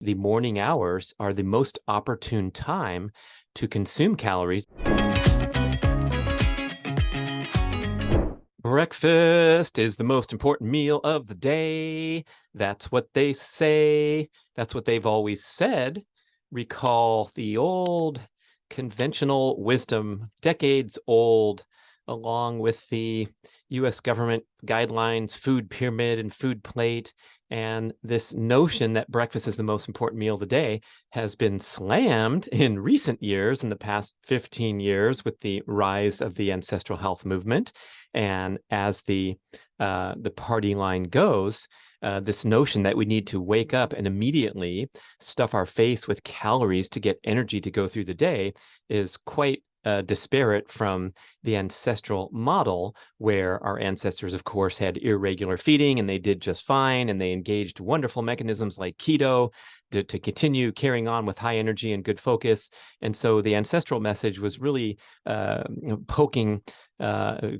the morning hours are the most opportune time to consume calories. Breakfast is the most important meal of the day. That's what they say. That's what they've always said. Recall the old conventional wisdom, decades old, along with the US government guidelines, food pyramid and food plate. And this notion that breakfast is the most important meal of the day has been slammed in recent years, in the past 15 years, with the rise of the ancestral health movement. And as the party line goes, this notion that we need to wake up and immediately stuff our face with calories to get energy to go through the day is quite disparate from the ancestral model, where our ancestors, of course, had irregular feeding and they did just fine, and they engaged wonderful mechanisms like keto to continue carrying on with high energy and good focus. And so the ancestral message was really poking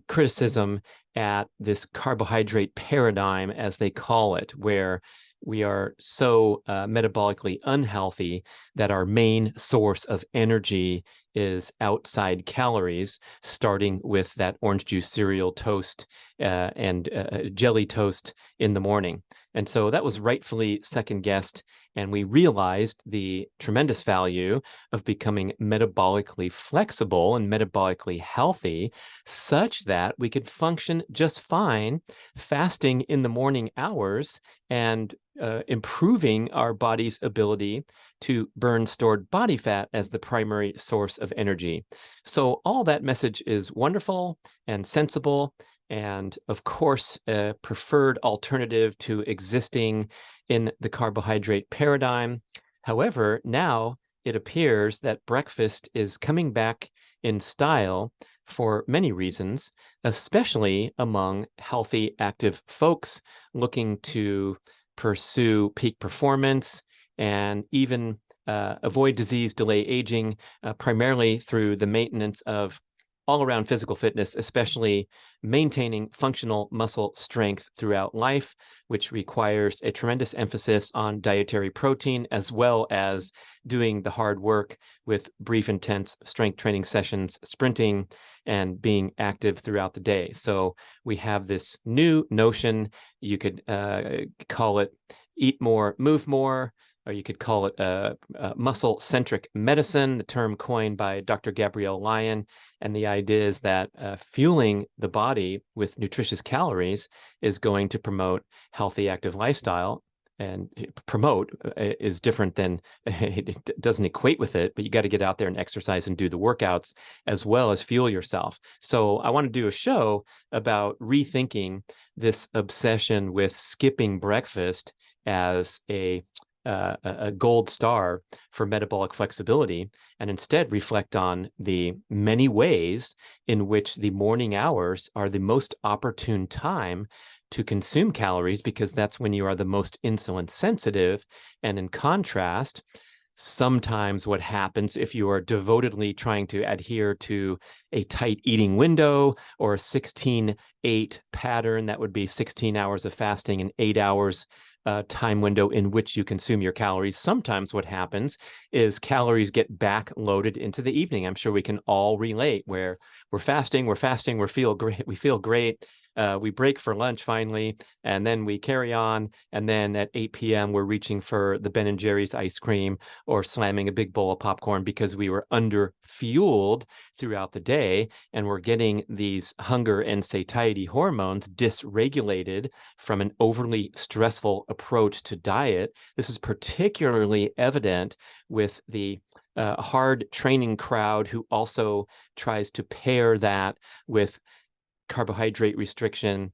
criticism at this carbohydrate paradigm, as they call it, where we are so metabolically unhealthy that our main source of energy is outside calories, starting with that orange juice cereal toast and jelly toast in the morning. And so that was rightfully second guessed. And we realized the tremendous value of becoming metabolically flexible and metabolically healthy, such that we could function just fine fasting in the morning hours and improving our body's ability to burn stored body fat as the primary source of energy. So all that message is wonderful and sensible, and of course, a preferred alternative to existing in the carbohydrate paradigm. However, now it appears that breakfast is coming back in style for many reasons, especially among healthy, active folks looking to pursue peak performance and even avoid disease, delay aging, primarily through the maintenance of all-around physical fitness, especially maintaining functional muscle strength throughout life, which requires a tremendous emphasis on dietary protein, as well as doing the hard work with brief, intense strength training sessions, sprinting, and being active throughout the day. So we have this new notion. You could call it eat more, move more, or you could call it muscle-centric medicine, the term coined by Dr. Gabrielle Lyon. And the idea is that fueling the body with nutritious calories is going to promote healthy, active lifestyle. And promote is different than, it doesn't equate with it, but you got to get out there and exercise and do the workouts as well as fuel yourself. So I want to do a show about rethinking this obsession with skipping breakfast as a gold star for metabolic flexibility, and instead reflect on the many ways in which the morning hours are the most opportune time to consume calories, because that's when you are the most insulin sensitive. And in contrast, sometimes what happens if you are devotedly trying to adhere to a tight eating window or a 16-8 pattern, that would be 16 hours of fasting and 8 hours time window in which you consume your calories. Sometimes what happens is calories get backloaded into the evening. I'm sure we can all relate, where we're fasting, we feel great. We break for lunch finally, and then we carry on. And then at 8 p.m., we're reaching for the Ben & Jerry's ice cream or slamming a big bowl of popcorn because we were under-fueled throughout the day, and we're getting these hunger and satiety hormones dysregulated from an overly stressful approach to diet. This is particularly evident with the hard training crowd, who also tries to pair that with carbohydrate restriction,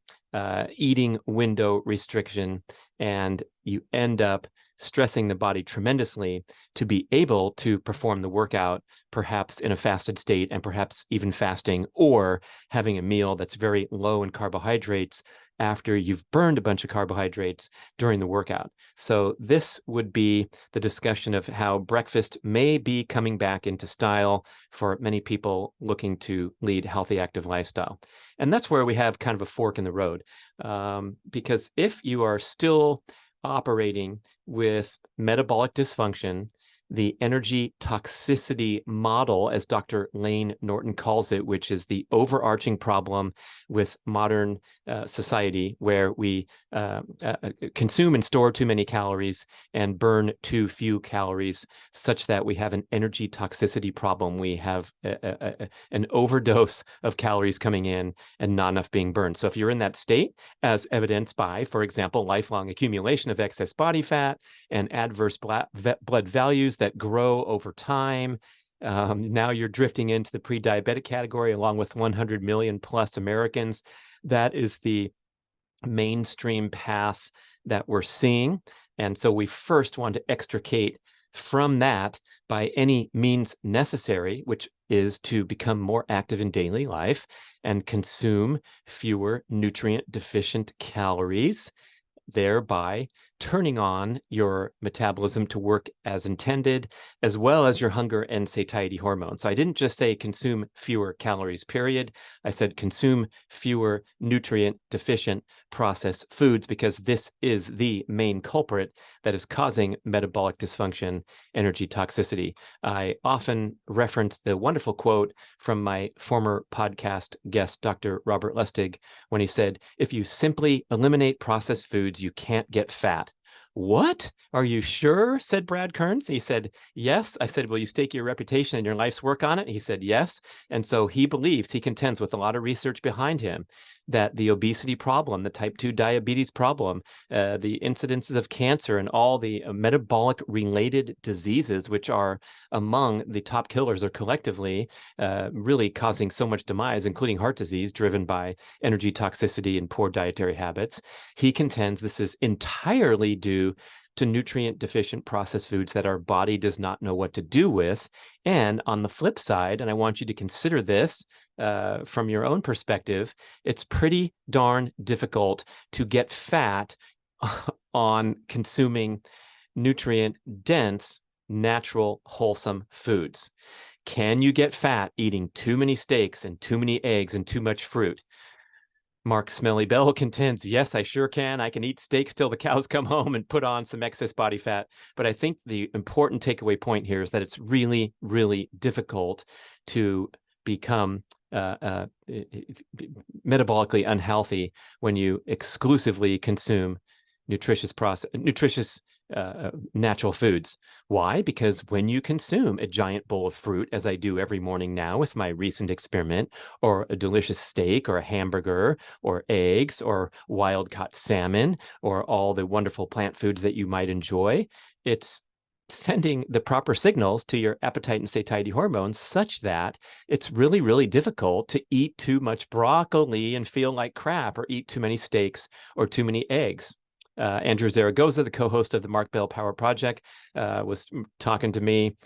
eating window restriction, and you end up stressing the body tremendously to be able to perform the workout, perhaps in a fasted state, and perhaps even fasting, or having a meal that's very low in carbohydrates after you've burned a bunch of carbohydrates during the workout. So this would be the discussion of how breakfast may be coming back into style for many people looking to lead healthy, active lifestyle. And that's where we have kind of a fork in the road, because if you are still operating with metabolic dysfunction, the energy toxicity model, as Dr. Lane Norton calls it, which is the overarching problem with modern society, where we consume and store too many calories and burn too few calories, such that we have an energy toxicity problem. We have an overdose of calories coming in and not enough being burned. So if you're in that state, as evidenced by, for example, lifelong accumulation of excess body fat and adverse blood values that grow over time, now you're drifting into the pre-diabetic category along with 100 million plus Americans. That is the mainstream path that we're seeing. And so we first want to extricate from that by any means necessary, which is to become more active in daily life and consume fewer nutrient deficient calories, thereby turning on your metabolism to work as intended, as well as your hunger and satiety hormones. So I didn't just say consume fewer calories, period. I said consume fewer nutrient deficient processed foods, because this is the main culprit that is causing metabolic dysfunction, energy toxicity. I often reference the wonderful quote from my former podcast guest, Dr. Robert Lustig, when he said, "If you simply eliminate processed foods, you can't get fat." "What? Are you sure?" said Brad Kearns. He said, "Yes." I said, "Will you stake your reputation and your life's work on it?" He said, "Yes." And so he contends with a lot of research behind him, that the obesity problem, the type 2 diabetes problem, the incidences of cancer and all the metabolic related diseases, which are among the top killers, or collectively really causing so much demise, including heart disease driven by energy toxicity and poor dietary habits. He contends this is entirely due to nutrient deficient processed foods that our body does not know what to do with. And on the flip side, and I want you to consider this from your own perspective, it's pretty darn difficult to get fat on consuming nutrient dense, natural, wholesome foods. Can you get fat eating too many steaks and too many eggs and too much fruit? Mark Smelly Bell contends, yes, I sure can. I can eat steaks till the cows come home and put on some excess body fat. But I think the important takeaway point here is that it's really, really difficult to become metabolically unhealthy when you exclusively consume nutritious natural foods. Why? Because when you consume a giant bowl of fruit, as I do every morning now with my recent experiment, or a delicious steak or a hamburger or eggs or wild-caught salmon or all the wonderful plant foods that you might enjoy, it's sending the proper signals to your appetite and satiety hormones such that it's really, really difficult to eat too much broccoli and feel like crap, or eat too many steaks or too many eggs. Andrew Zaragoza, the co-host of the Mark Bell Power Project, was talking to me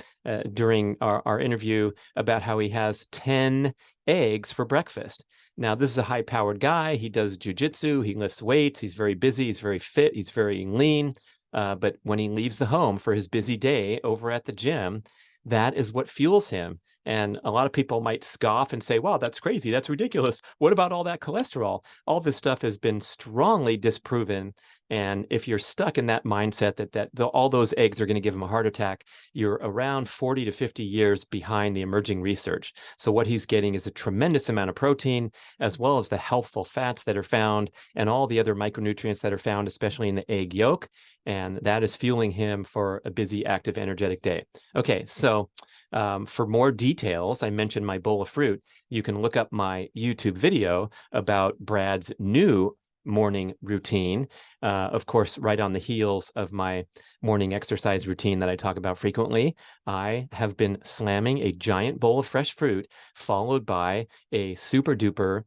during our interview about how he has 10 eggs for breakfast. Now, this is a high-powered guy. He does jujitsu. He lifts weights. He's very busy. He's very fit. He's very lean. But when he leaves the home for his busy day over at the gym, that is what fuels him. And a lot of people might scoff and say, wow, that's crazy. That's ridiculous. What about all that cholesterol? All this stuff has been strongly disproven. And if you're stuck in that mindset that all those eggs are going to give him a heart attack, you're around 40 to 50 years behind the emerging research. So what he's getting is a tremendous amount of protein, as well as the healthful fats that are found and all the other micronutrients that are found, especially in the egg yolk. And that is fueling him for a busy, active, energetic day. Okay, so for more details, I mentioned my bowl of fruit. You can look up my YouTube video about Brad's new morning routine. Of course, right on the heels of my morning exercise routine that I talk about frequently, I have been slamming a giant bowl of fresh fruit, followed by a super duper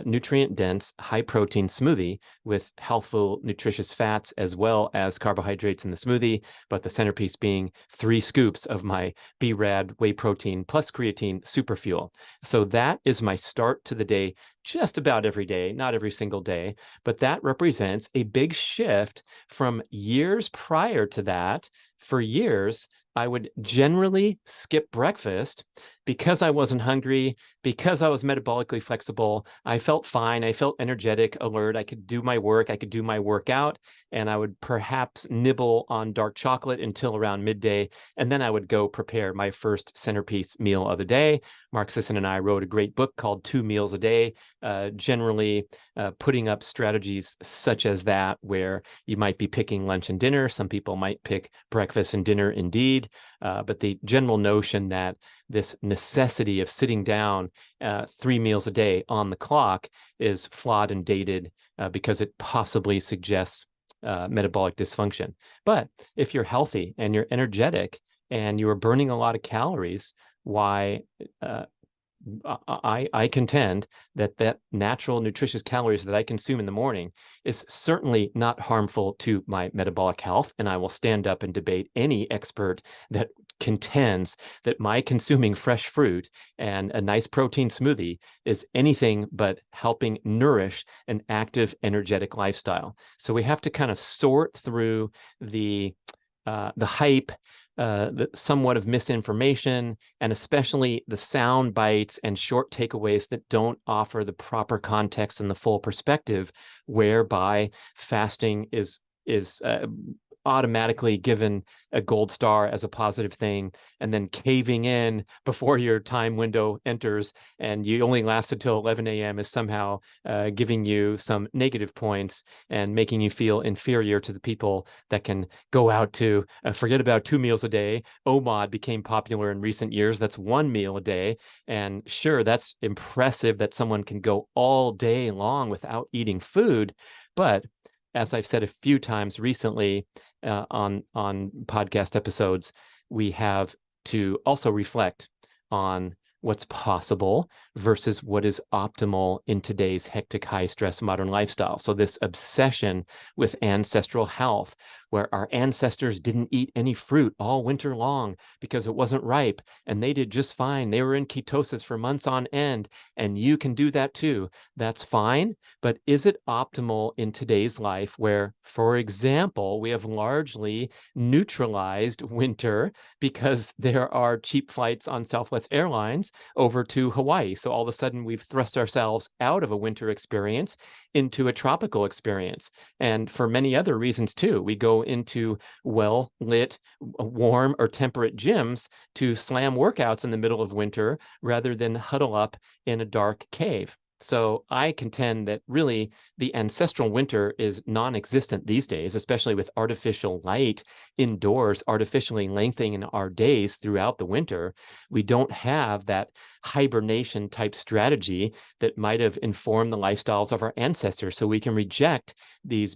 nutrient-dense, high-protein smoothie with healthful, nutritious fats as well as carbohydrates in the smoothie, but the centerpiece being 3 scoops of my B.rad whey protein plus creatine super fuel. So that is my start to the day just about every day, not every single day, but that represents a big shift from years prior to that. For years, I would generally skip breakfast because I wasn't hungry, because I was metabolically flexible. I felt fine. I felt energetic, alert. I could do my work. I could do my workout, and I would perhaps nibble on dark chocolate until around midday. And then I would go prepare my first centerpiece meal of the day. Mark Sisson and I wrote a great book called 2 Meals a Day, generally putting up strategies such as that, where you might be picking lunch and dinner. Some people might pick breakfast and dinner indeed. But the general notion that this necessity of sitting down 3 meals a day on the clock is flawed and dated because it possibly suggests metabolic dysfunction. But if you're healthy and you're energetic and you are burning a lot of calories, why I contend that natural nutritious calories that I consume in the morning is certainly not harmful to my metabolic health. And I will stand up and debate any expert that contends that my consuming fresh fruit and a nice protein smoothie is anything but helping nourish an active, energetic lifestyle. So we have to kind of sort through the hype, the somewhat of misinformation, and especially the sound bites and short takeaways that don't offer the proper context and the full perspective, whereby fasting is automatically given a gold star as a positive thing, and then caving in before your time window enters and you only last until 11 a.m. is somehow giving you some negative points and making you feel inferior to the people that can go out to forget about 2 meals a day. OMOD became popular in recent years. That's 1 meal a day. And sure, that's impressive that someone can go all day long without eating food. But as I've said a few times recently on podcast episodes, we have to also reflect on what's possible versus what is optimal in today's hectic, high-stress modern lifestyle. So this obsession with ancestral health, where our ancestors didn't eat any fruit all winter long because it wasn't ripe, and they did just fine. They were in ketosis for months on end, and you can do that too. That's fine, but is it optimal in today's life where, for example, we have largely neutralized winter because there are cheap flights on Southwest Airlines over to Hawaii? So all of a sudden we've thrust ourselves out of a winter experience into a tropical experience. And for many other reasons too, we go into well-lit, warm or temperate gyms to slam workouts in the middle of winter rather than huddle up in a dark cave. So I contend that really the ancestral winter is non-existent these days, especially with artificial light indoors, artificially lengthening our days throughout the winter. We don't have that hibernation type strategy that might have informed the lifestyles of our ancestors. So we can reject these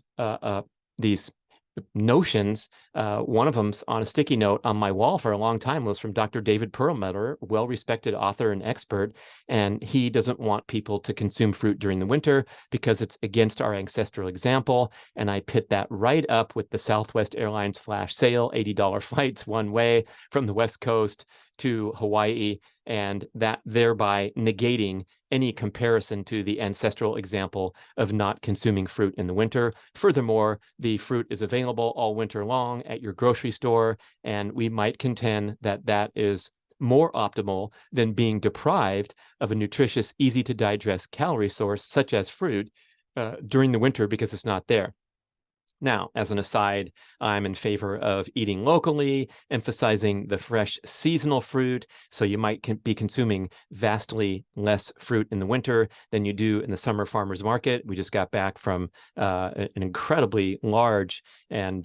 notions. One of them's on a sticky note on my wall for a long time, was from Dr. David Perlmutter, well-respected author and expert. And he doesn't want people to consume fruit during the winter because it's against our ancestral example. And I pit that right up with the Southwest Airlines flash sale, $80 flights one way from the West Coast to Hawaii, and that thereby negating any comparison to the ancestral example of not consuming fruit in the winter. Furthermore, the fruit is available all winter long at your grocery store, and we might contend that that is more optimal than being deprived of a nutritious, easy to digest calorie source such as fruit during the winter because it's not there. Now, as an aside, I'm in favor of eating locally, emphasizing the fresh seasonal fruit. So you might be consuming vastly less fruit in the winter than you do in the summer farmers market. We just got back from an incredibly large and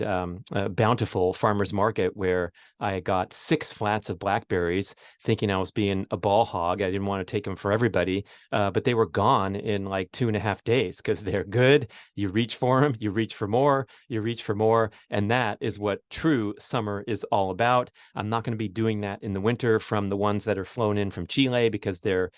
bountiful farmers market where I got 6 flats of blackberries, thinking I was being a ball hog. I didn't want to take them for everybody, but they were gone in like 2.5 days because they're good. You reach for them, you reach for more, you reach for more. And that is what true summer is all about. I'm not going to be doing that in the winter from the ones that are flown in from Chile because they're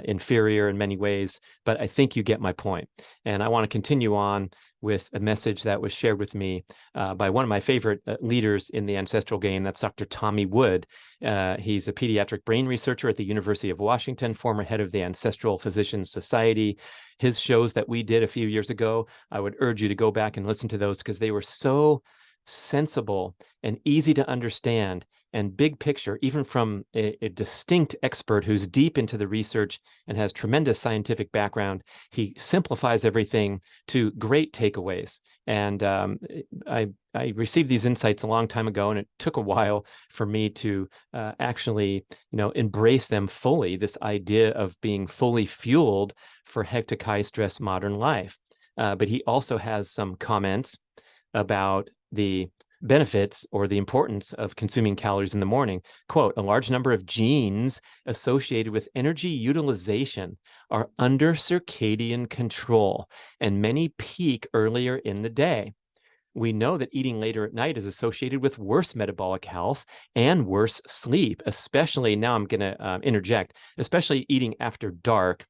inferior in many ways. But I think you get my point. And I want to continue on with a message that was shared with me by one of my favorite leaders in the ancestral game. That's Dr. Tommy Wood. He's a pediatric brain researcher at the University of Washington, former head of the Ancestral Physicians Society. His shows that we did a few years ago, I would urge you to go back and listen to those because they were so sensible and easy to understand and big picture, even from a distinct expert who's deep into the research and has tremendous scientific background. He simplifies everything to great takeaways. And I received these insights a long time ago, and it took a while for me to actually, embrace them fully, this idea of being fully fueled for hectic, high-stress modern life. But he also has some comments about the benefits or the importance of consuming calories in the morning. Quote, a large number of genes associated with energy utilization are under circadian control, and many peak earlier in the day. We know that eating later at night is associated with worse metabolic health and worse sleep, especially, now I'm going to interject, especially eating after dark,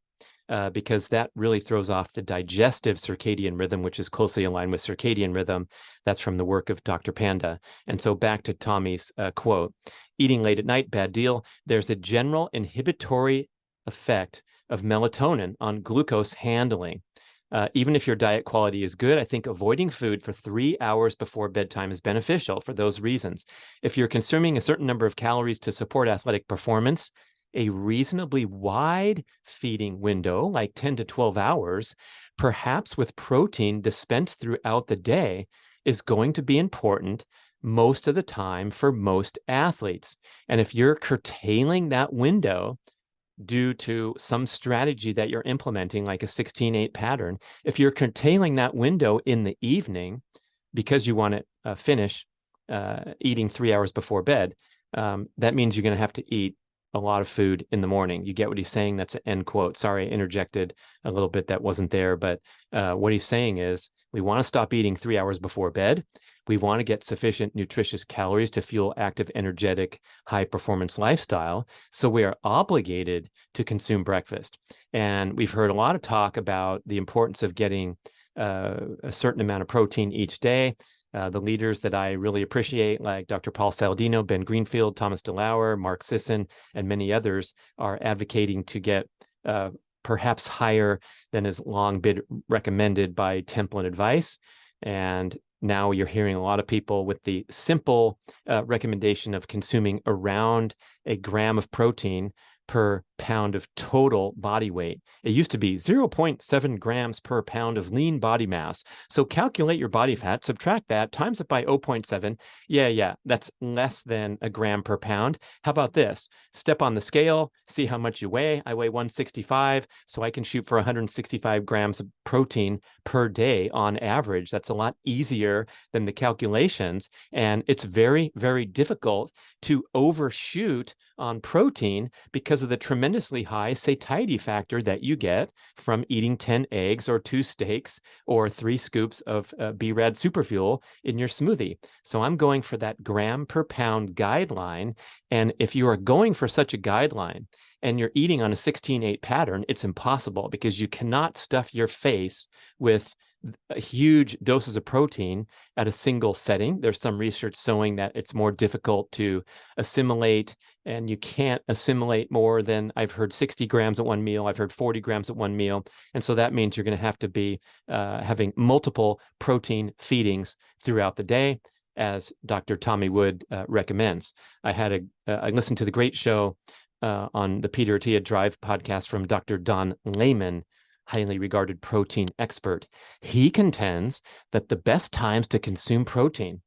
because that really throws off the digestive circadian rhythm, which is closely aligned with circadian rhythm. That's from the work of Dr. Panda. And so back to Tommy's quote, eating late at night, bad deal. There's a general inhibitory effect of melatonin on glucose handling. Even if your diet quality is good, I think avoiding food for 3 hours before bedtime is beneficial for those reasons. If you're consuming a certain number of calories to support athletic performance, a reasonably wide feeding window, like 10 to 12 hours, perhaps with protein dispensed throughout the day, is going to be important most of the time for most athletes. And if you're curtailing that window due to some strategy that you're implementing, like a 16-8 pattern, if you're curtailing that window in the evening because you want to finish eating 3 hours before bed, that means you're going to have to eat a lot of food in the morning. You get what he's saying? That's an end quote. Sorry, I interjected a little bit that wasn't there, but what he's saying is we want to stop eating 3 hours before bed. We want to get sufficient nutritious calories to fuel active, energetic, high-performance lifestyle. So we are obligated to consume breakfast. And we've heard a lot of talk about the importance of getting a certain amount of protein each day. The leaders that I really appreciate, like Dr. Paul Saladino, Ben Greenfield, Thomas DeLauer, Mark Sisson, and many others, are advocating to get perhaps higher than has long been recommended by template advice. And now you're hearing a lot of people with the simple recommendation of consuming around a gram of protein per pound of total body weight. It used to be 0.7 grams per pound of lean body mass. So calculate your body fat, subtract that, times it by 0.7. Yeah, that's less than a gram per pound. How about this? Step on the scale, see how much you weigh. I weigh 165, so I can shoot for 165 grams of protein per day on average. That's a lot easier than the calculations. And it's very, very difficult to overshoot on protein because of the tremendously high satiety factor that you get from eating 10 eggs or 2 steaks or 3 scoops of B.rad superfuel in your smoothie. So I'm going for that gram per pound guideline. And if you are going for such a guideline and you're eating on a 16-8 pattern, it's impossible because you cannot stuff your face with huge doses of protein at a single setting. There's some research showing that it's more difficult to assimilate, and you can't assimilate more than, I've heard 60 grams at one meal, I've heard 40 grams at one meal. And so that means you're going to have to be having multiple protein feedings throughout the day, as Dr. Tommy Wood recommends. I listened to the great show on the Peter Attia Drive podcast from Dr. Don Layman, highly regarded protein expert. He contends that the best times to consume protein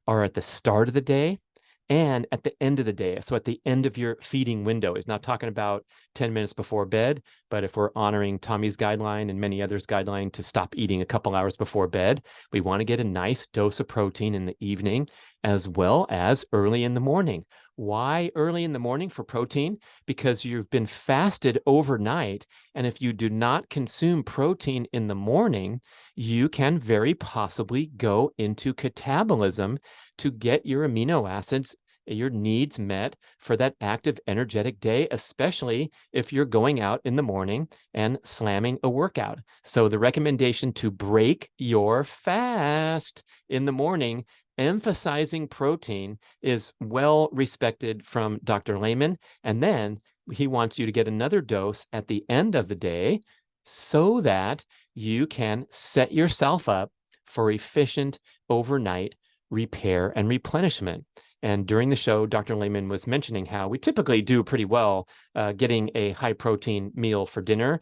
are at the start of the day and at the end of the day. So at the end of your feeding window. He's not talking about 10 minutes before bed, but if we're honoring Tommy's guideline and many others' guideline to stop eating a couple hours before bed, we want to get a nice dose of protein in the evening as well as early in the morning. Why early in the morning for protein? Because you've been fasted overnight. And if you do not consume protein in the morning, you can very possibly go into catabolism to get your amino acids your needs met for that active, energetic day, especially if you're going out in the morning and slamming a workout. So the recommendation to break your fast in the morning, emphasizing protein, is well respected from Dr. Lehman. And then he wants you to get another dose at the end of the day so that you can set yourself up for efficient overnight repair and replenishment. And during the show, Dr. Lehman was mentioning how we typically do pretty well getting a high protein meal for dinner.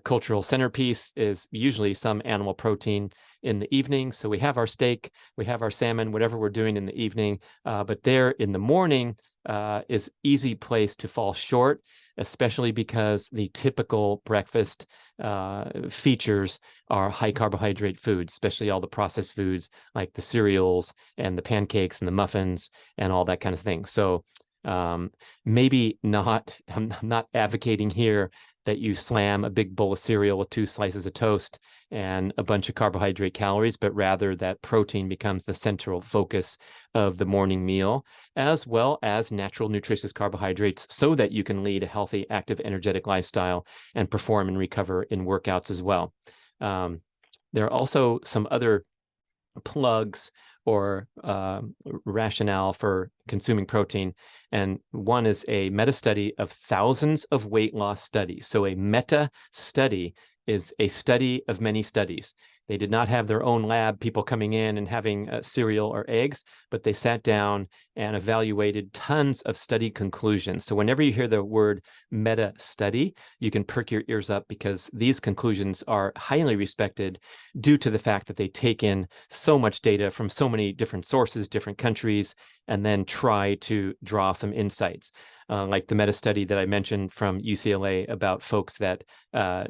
Cultural centerpiece is usually some animal protein in the evening. So we have our steak, we have our salmon, whatever we're doing in the evening. But there in the morning is easy place to fall short, especially because the typical breakfast features are high carbohydrate foods, especially all the processed foods like the cereals and the pancakes and the muffins and all that kind of thing. So maybe not, I'm not advocating here that you slam a big bowl of cereal with 2 slices of toast and a bunch of carbohydrate calories, but rather that protein becomes the central focus of the morning meal, as well as natural nutritious carbohydrates, so that you can lead a healthy, active, energetic lifestyle and perform and recover in workouts as well. There are also some other plugs or rationale for consuming protein. And one is a meta study of thousands of weight loss studies. So a meta study is a study of many studies. They did not have their own lab, people coming in and having cereal or eggs, but they sat down and evaluated tons of study conclusions. So whenever you hear the word meta study, you can perk your ears up, because these conclusions are highly respected due to the fact that they take in so much data from so many different sources, different countries, and then try to draw some insights. Like the meta study that I mentioned from UCLA about folks that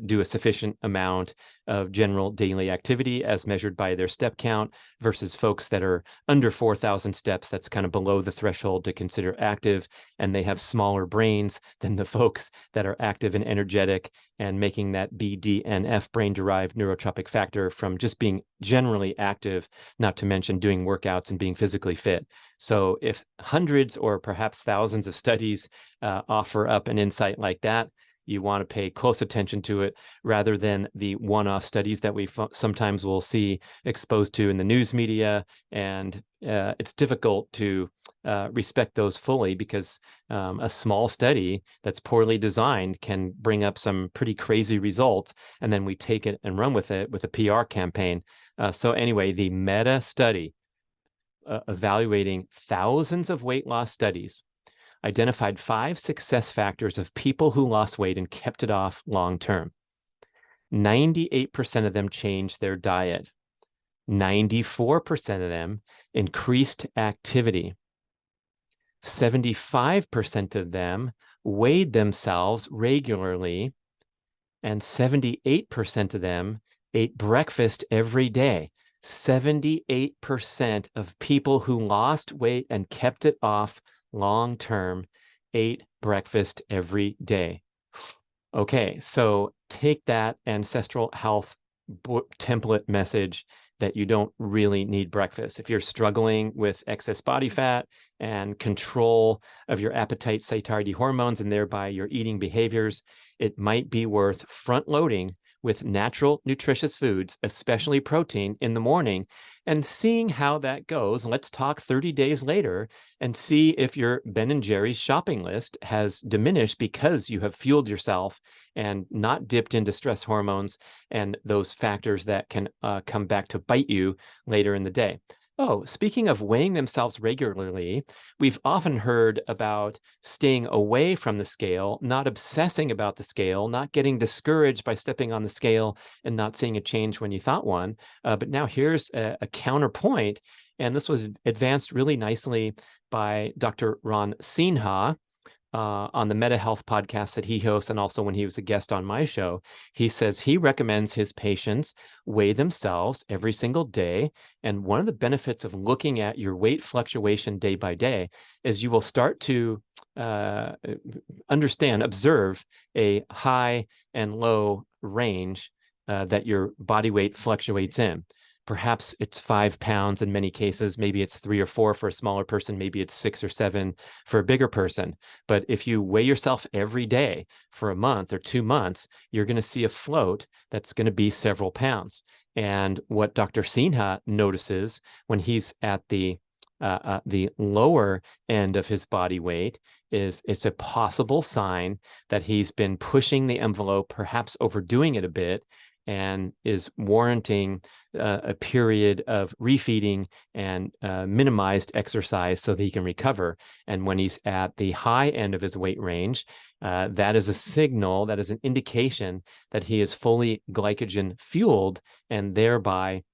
do a sufficient amount of general daily activity as measured by their step count versus folks that are under 4,000 steps. That's kind of below the threshold to consider active, and they have smaller brains than the folks that are active and energetic and making that BDNF, brain-derived neurotropic factor, from just being generally active, not to mention doing workouts and being physically fit. So if hundreds or perhaps thousands of studies offer up an insight like that, you want to pay close attention to it, rather than the one-off studies that we sometimes will see exposed to in the news media. And it's difficult to respect those fully, because a small study that's poorly designed can bring up some pretty crazy results, and then we take it and run with it with a PR campaign. So anyway, the meta study evaluating thousands of weight loss studies identified 5 success factors of people who lost weight and kept it off long term. 98% of them changed their diet. 94% of them increased activity. 75% of them weighed themselves regularly, and 78% of them ate breakfast every day. 78% of people who lost weight and kept it off long-term ate breakfast every day. Okay, so take that ancestral health template message that you don't really need breakfast. If you're struggling with excess body fat and control of your appetite satiety hormones and thereby your eating behaviors, it might be worth front-loading with natural, nutritious foods, especially protein, in the morning, and seeing how that goes. Let's talk 30 days later and see if your Ben & Jerry's shopping list has diminished because you have fueled yourself and not dipped into stress hormones and those factors that can come back to bite you later in the day. Oh, speaking of weighing themselves regularly, we've often heard about staying away from the scale, not obsessing about the scale, not getting discouraged by stepping on the scale and not seeing a change when you thought one. But now here's a counterpoint, and this was advanced really nicely by Dr. Ron Sinha on the Meta Health podcast that he hosts, and also when he was a guest on my show. He says he recommends his patients weigh themselves every single day. And one of the benefits of looking at your weight fluctuation day by day is you will start to observe a high and low range that your body weight fluctuates in. Perhaps it's 5 pounds in many cases. Maybe it's 3 or 4 for a smaller person. Maybe it's 6 or 7 for a bigger person. But if you weigh yourself every day for a month or 2 months, you're going to see a float that's going to be several pounds. And what Dr. Sinha notices when he's at the lower end of his body weight is it's a possible sign that he's been pushing the envelope, perhaps overdoing it a bit, and is warranting a period of refeeding and minimized exercise so that he can recover. And when he's at the high end of his weight range, that is a signal, that is an indication that he is fully glycogen fueled and thereby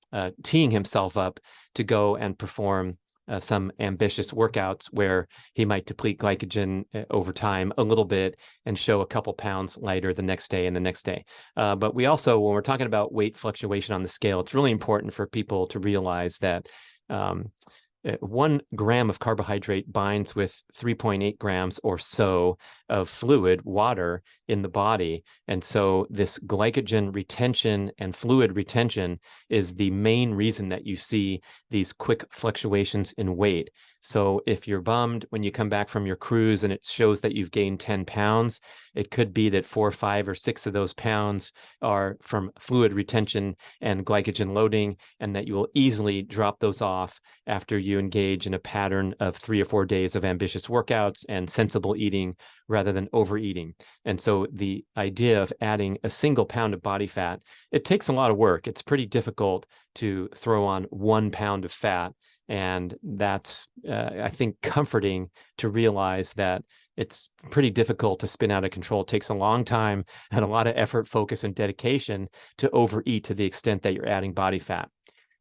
teeing himself up to go and perform some ambitious workouts where he might deplete glycogen over time a little bit and show a couple pounds lighter the next day and the next day. But we also, when we're talking about weight fluctuation on the scale, it's really important for people to realize that 1 gram of carbohydrate binds with 3.8 grams or so of fluid, water, in the body. And so this glycogen retention and fluid retention is the main reason that you see these quick fluctuations in weight. So if you're bummed when you come back from your cruise and it shows that you've gained 10 pounds, it could be that 4, 5, or 6 of those pounds are from fluid retention and glycogen loading, and that you will easily drop those off after you engage in a pattern of 3 or 4 days of ambitious workouts and sensible eating rather than overeating. And so the idea of adding a single pound of body fat, it takes a lot of work. It's pretty difficult to throw on 1 pound of fat. And that's, I think, comforting to realize that it's pretty difficult to spin out of control. It takes a long time and a lot of effort, focus, and dedication to overeat to the extent that you're adding body fat.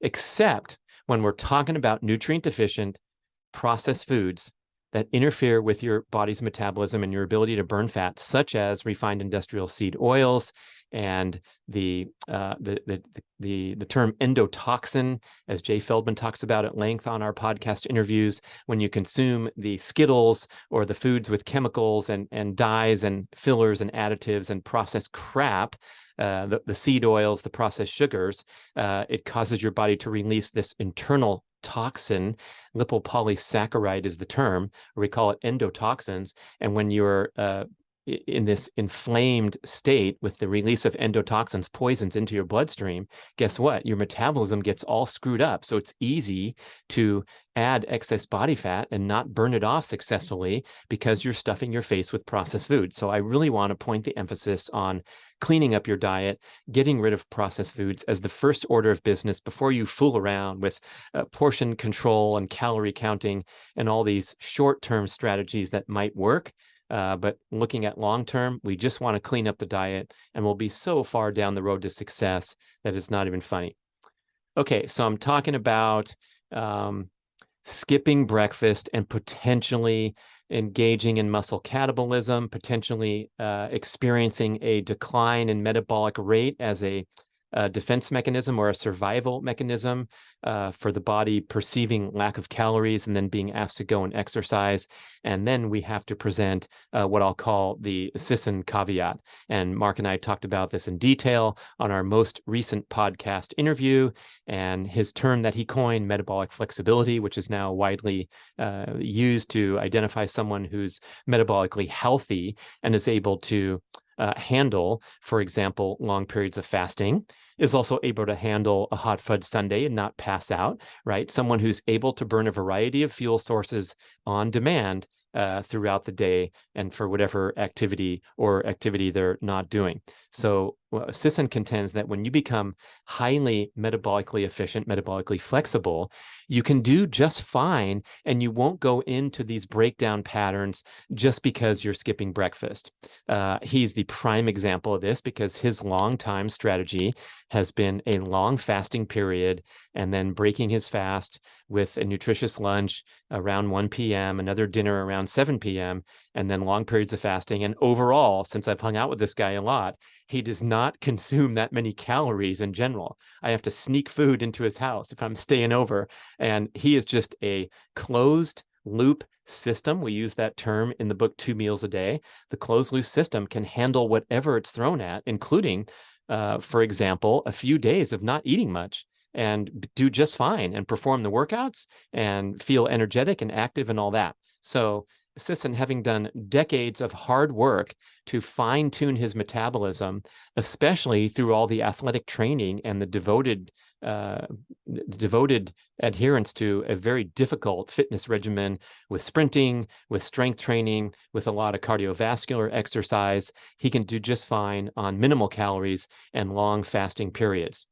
Except when we're talking about nutrient deficient processed foods that interfere with your body's metabolism and your ability to burn fat, such as refined industrial seed oils and the term endotoxin, as Jay Feldman talks about at length on our podcast interviews. When you consume the Skittles or the foods with chemicals and dyes and fillers and additives and processed crap, the seed oils, the processed sugars, it causes your body to release this internal toxin. Lipopolysaccharide is the term, or we call it endotoxins. And when you're in this inflamed state with the release of endotoxins, poisons into your bloodstream, guess what? Your metabolism gets all screwed up. So it's easy to add excess body fat and not burn it off successfully because you're stuffing your face with processed food. So I really want to point the emphasis on cleaning up your diet, getting rid of processed foods as the first order of business before you fool around with portion control and calorie counting and all these short-term strategies that might work. But looking at long-term, we just want to clean up the diet and we'll be so far down the road to success that it's not even funny. Okay, so I'm talking about skipping breakfast and potentially engaging in muscle catabolism, potentially experiencing a decline in metabolic rate as a defense mechanism or a survival mechanism for the body perceiving lack of calories and then being asked to go and exercise. And then we have to present what I'll call the Sisson caveat. And Mark and I talked about this in detail on our most recent podcast interview, and his term that he coined, metabolic flexibility, which is now widely used to identify someone who's metabolically healthy and is able to handle, for example, long periods of fasting, is also able to handle a hot fudge sundae and not pass out, right? Someone who's able to burn a variety of fuel sources on demand throughout the day and for whatever activity they're not doing. So Sisson contends that when you become highly metabolically efficient, metabolically flexible, you can do just fine and you won't go into these breakdown patterns just because you're skipping breakfast. He's the prime example of this because his long-time strategy has been a long fasting period and then breaking his fast with a nutritious lunch around 1 p.m., another dinner around 7 p.m., and then long periods of fasting. And overall, since I've hung out with this guy a lot, he does not consume that many calories in general. I have to sneak food into his house if I'm staying over. And he is just a closed loop system. We use that term in the book, 2 meals a day. The closed loop system can handle whatever it's thrown at, including, for example, a few days of not eating much. and do just fine and perform the workouts and feel energetic and active and all that. So Sisson, having done decades of hard work to fine-tune his metabolism, especially through all the athletic training and the devoted adherence to a very difficult fitness regimen with sprinting, with strength training, with a lot of cardiovascular exercise, he can do just fine on minimal calories and long fasting periods.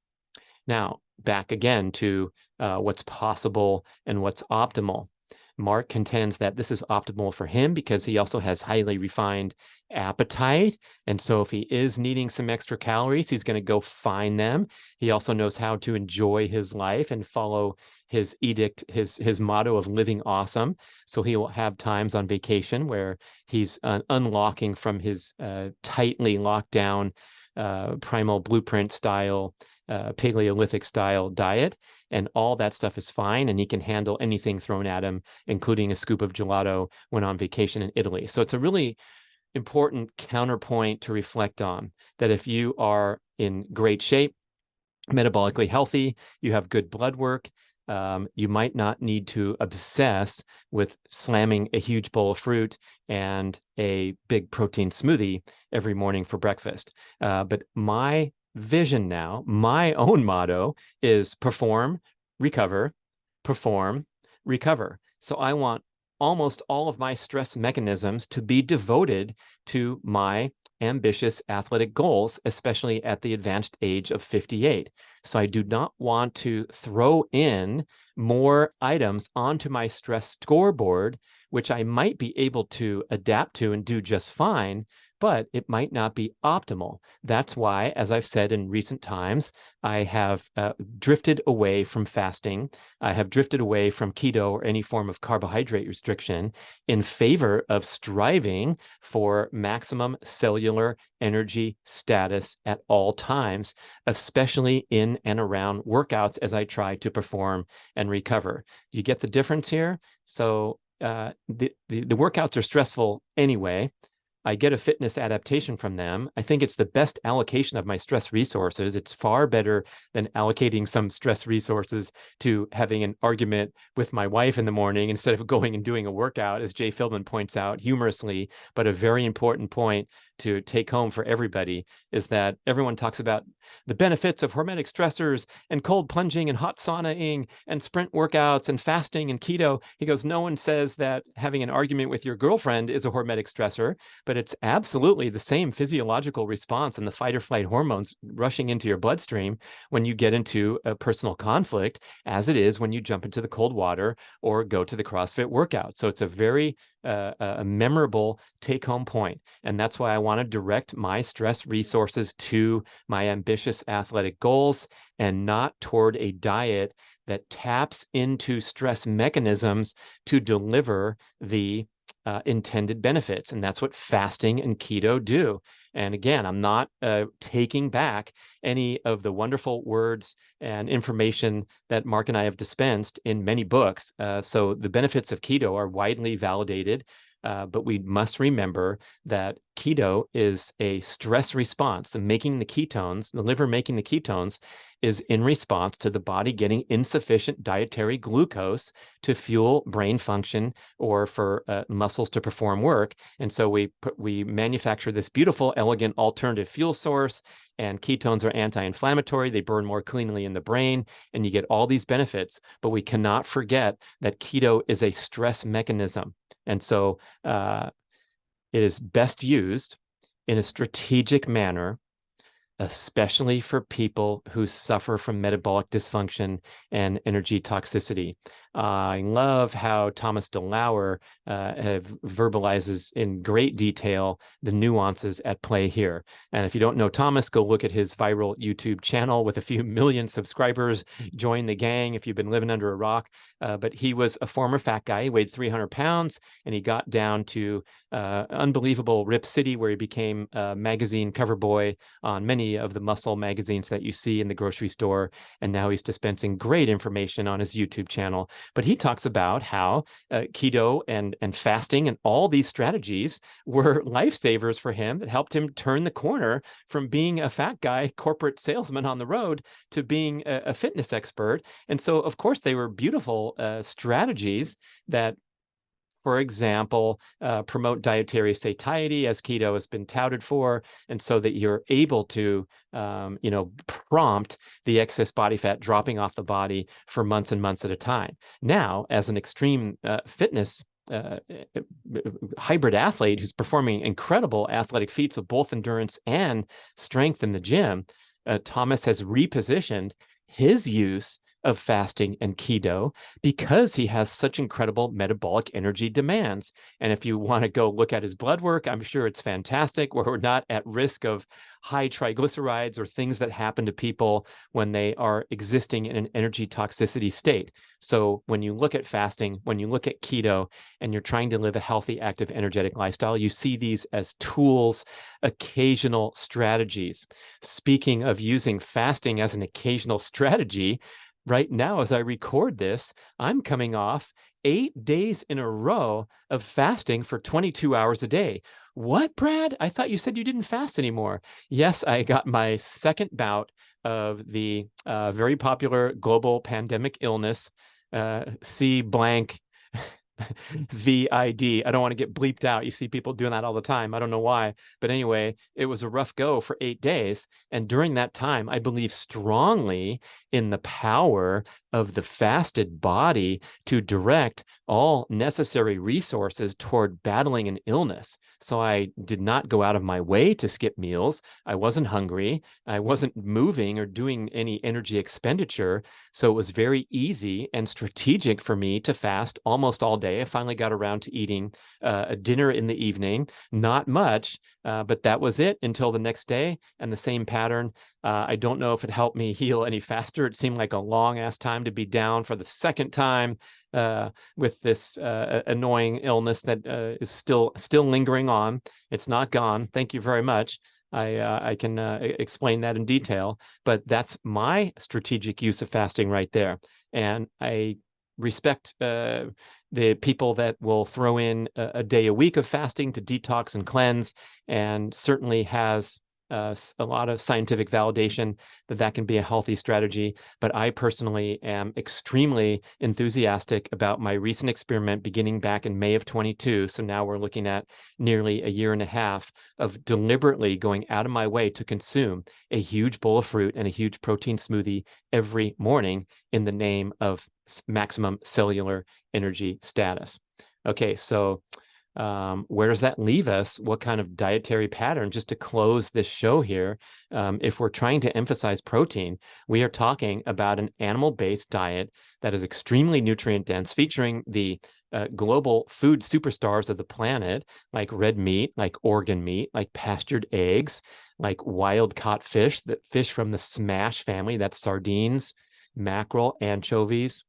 Now, back again to what's possible and what's optimal. Mark contends that this is optimal for him because he also has highly refined appetite. And so if he is needing some extra calories, he's going to go find them. He also knows how to enjoy his life and follow his edict, his motto of living awesome. So he will have times on vacation where he's unlocking from his tightly locked down primal blueprint style, Paleolithic style diet, and all that stuff is fine, and he can handle anything thrown at him, including a scoop of gelato when on vacation in Italy. So it's a really important counterpoint to reflect on, that if you are in great shape, metabolically healthy, you have good blood work, you might not need to obsess with slamming a huge bowl of fruit and a big protein smoothie every morning for breakfast. But my vision now, my own motto is perform, recover, perform, recover. So I want almost all of my stress mechanisms to be devoted to my ambitious athletic goals, especially at the advanced age of 58. So I do not want to throw in more items onto my stress scoreboard, which I might be able to adapt to and do just fine, but it might not be optimal. That's why, as I've said in recent times, I have drifted away from fasting. I have drifted away from keto or any form of carbohydrate restriction in favor of striving for maximum cellular energy status at all times, especially in and around workouts as I try to perform and recover. You get the difference here? So the workouts are stressful anyway. I get a fitness adaptation from them. I think it's the best allocation of my stress resources. It's far better than allocating some stress resources to having an argument with my wife in the morning instead of going and doing a workout, as Jay Philbin points out humorously. But a very important point to take home for everybody is that everyone talks about the benefits of hormetic stressors and cold plunging and hot saunaing and sprint workouts and fasting and keto. He goes, no one says that having an argument with your girlfriend is a hormetic stressor, but it's absolutely the same physiological response and the fight or flight hormones rushing into your bloodstream when you get into a personal conflict, as it is when you jump into the cold water or go to the CrossFit workout. So it's a very a memorable take-home point. And that's why I want to direct my stress resources to my ambitious athletic goals and not toward a diet that taps into stress mechanisms to deliver the intended benefits. And that's what fasting and keto do. And again, I'm not taking back any of the wonderful words and information that Mark and I have dispensed in many books. So the benefits of keto are widely validated, but we must remember that keto is a stress response. So making the ketones, the liver making the ketones, is in response to the body getting insufficient dietary glucose to fuel brain function or for muscles to perform work. And so we manufacture this beautiful, elegant alternative fuel source, and ketones are anti-inflammatory. They burn more cleanly in the brain, and you get all these benefits. But we cannot forget that keto is a stress mechanism. And so it is best used in a strategic manner, especially for people who suffer from metabolic dysfunction and energy toxicity. I love how Thomas DeLauer verbalizes in great detail the nuances at play here. And if you don't know Thomas, go look at his viral YouTube channel with a few million subscribers. Join the gang if you've been living under a rock. But he was a former fat guy. He weighed 300 pounds, and he got down to unbelievable Rip City, where he became a magazine cover boy on many of the muscle magazines that you see in the grocery store. And now he's dispensing great information on his YouTube channel. But he talks about how keto and fasting and all these strategies were lifesavers for him that helped him turn the corner from being a fat guy, corporate salesman on the road, to being a fitness expert. And so, of course, they were beautiful strategies that, for example, promote dietary satiety, as keto has been touted for, and so that you're able to, prompt the excess body fat dropping off the body for months and months at a time. Now, as an extreme fitness hybrid athlete who's performing incredible athletic feats of both endurance and strength in the gym, Thomas has repositioned his use of fasting and keto because he has such incredible metabolic energy demands. And if you want to go look at his blood work, I'm sure it's fantastic, where we're not at risk of high triglycerides or things that happen to people when they are existing in an energy toxicity state. So when you look at fasting, when you look at keto, and you're trying to live a healthy, active, energetic lifestyle, you see these as tools, occasional strategies. Speaking of using fasting as an occasional strategy, right now, as I record this, I'm coming off 8 days in a row of fasting for 22 hours a day. What, Brad? I thought you said you didn't fast anymore. Yes, I got my second bout of the very popular global pandemic illness, C blank VID. I don't want to get bleeped out. You see people doing that all the time. I don't know why. But anyway, it was a rough go for 8 days. And during that time, I believe strongly in the power of the fasted body to direct all necessary resources toward battling an illness. So I did not go out of my way to skip meals. I wasn't hungry. I wasn't moving or doing any energy expenditure. So it was very easy and strategic for me to fast almost all day. I finally got around to eating a dinner in the evening, not much, but that was it until the next day, and the same pattern. I don't know if it helped me heal any faster. It seemed like a long ass time to be down for the second time with this annoying illness that is still lingering on. It's not gone. Thank you very much. I can explain that in detail, but that's my strategic use of fasting right there. And I respect the people that will throw in a day a week of fasting to detox and cleanse, and certainly has a lot of scientific validation that can be a healthy strategy. But I personally am extremely enthusiastic about my recent experiment beginning back in May of 22. So now we're looking at nearly a year and a half of deliberately going out of my way to consume a huge bowl of fruit and a huge protein smoothie every morning in the name of maximum cellular energy status. Okay, so where does that leave us? What kind of dietary pattern, just to close this show here? If we're trying to emphasize protein, we are talking about an animal-based diet that is extremely nutrient dense, featuring the global food superstars of the planet, like red meat, like organ meat, like pastured eggs, like wild caught fish, that fish from the smash family, that's sardines, mackerel, anchovies,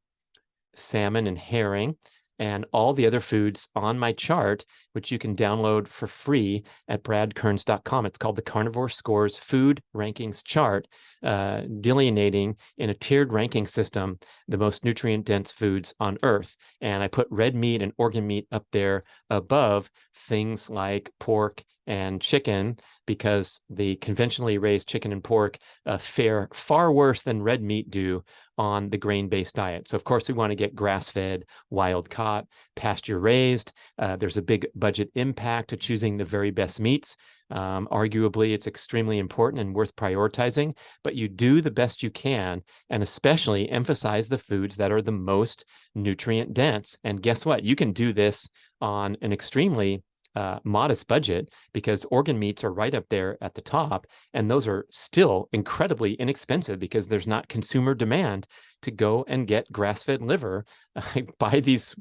salmon, and herring, and all the other foods on my chart, which you can download for free at bradkearns.com. It's called the Carnivore Scores Food Rankings Chart, delineating in a tiered ranking system the most nutrient-dense foods on Earth. And I put red meat and organ meat up there above things like pork and chicken, because the conventionally raised chicken and pork fare far worse than red meat do on the grain-based diet. So of course we want to get grass-fed, wild-caught, pasture-raised. There's a big budget impact to choosing the very best meats. Arguably, it's extremely important and worth prioritizing, but you do the best you can, and especially emphasize the foods that are the most nutrient dense. And guess what? You can do this on an extremely modest budget, because organ meats are right up there at the top, and those are still incredibly inexpensive because there's not consumer demand to go and get grass-fed liver. I buy these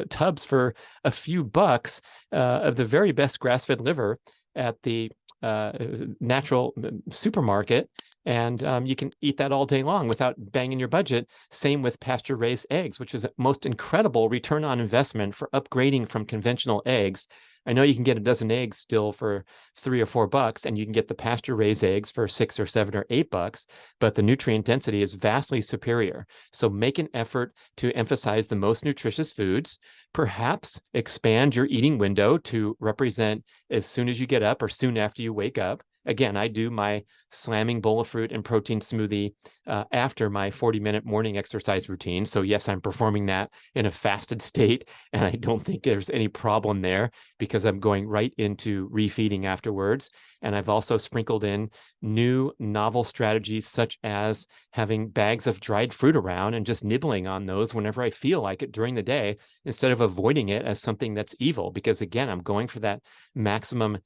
tubs for a few bucks of the very best grass-fed liver at the natural supermarket, And you can eat that all day long without banging your budget. Same with pasture-raised eggs, which is a most incredible return on investment for upgrading from conventional eggs. I know you can get a dozen eggs still for $3 or $4, and you can get the pasture-raised eggs for $6 or $7 or $8, but the nutrient density is vastly superior. So make an effort to emphasize the most nutritious foods. Perhaps expand your eating window to represent as soon as you get up or soon after you wake up. Again, I do my slamming bowl of fruit and protein smoothie after my 40-minute morning exercise routine. So yes, I'm performing that in a fasted state, and I don't think there's any problem there because I'm going right into refeeding afterwards. And I've also sprinkled in new novel strategies such as having bags of dried fruit around and just nibbling on those whenever I feel like it during the day, instead of avoiding it as something that's evil. Because again, I'm going for that maximum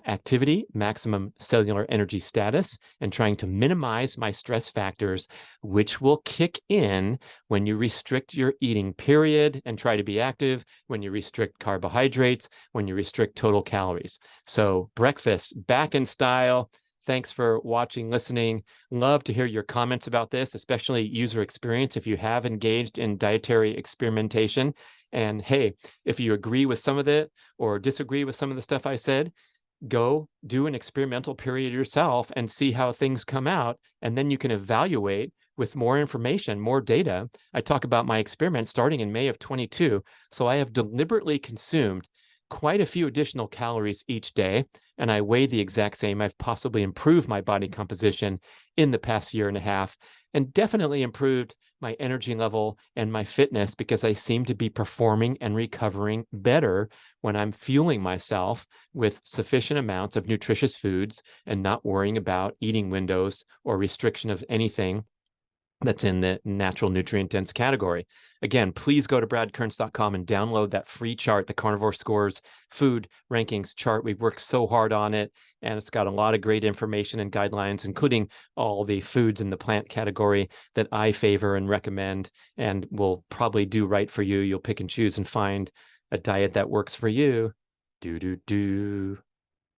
activity, maximum cellular energy status, and trying to minimize my stress factors, which will kick in when you restrict your eating period and try to be active, when you restrict carbohydrates, when you restrict total calories. So breakfast back in style. Thanks for watching, listening. Love to hear your comments about this, especially user experience if you have engaged in dietary experimentation. And hey, if you agree with some of it or disagree with some of the stuff I said, go do an experimental period yourself and see how things come out. And then you can evaluate with more information, more data. I talk about my experiment starting in May of 22. So I have deliberately consumed quite a few additional calories each day, and I weigh the exact same. I've possibly improved my body composition in the past year and a half, and definitely improved my energy level and my fitness, because I seem to be performing and recovering better when I'm fueling myself with sufficient amounts of nutritious foods and not worrying about eating windows or restriction of anything that's in the natural nutrient dense category. Again, please go to bradkearns.com and download that free chart, the Carnivore Scores Food Rankings chart. We've worked so hard on it, and it's got a lot of great information and guidelines, including all the foods in the plant category that I favor and recommend and will probably do right for you. You'll pick and choose and find a diet that works for you. Do.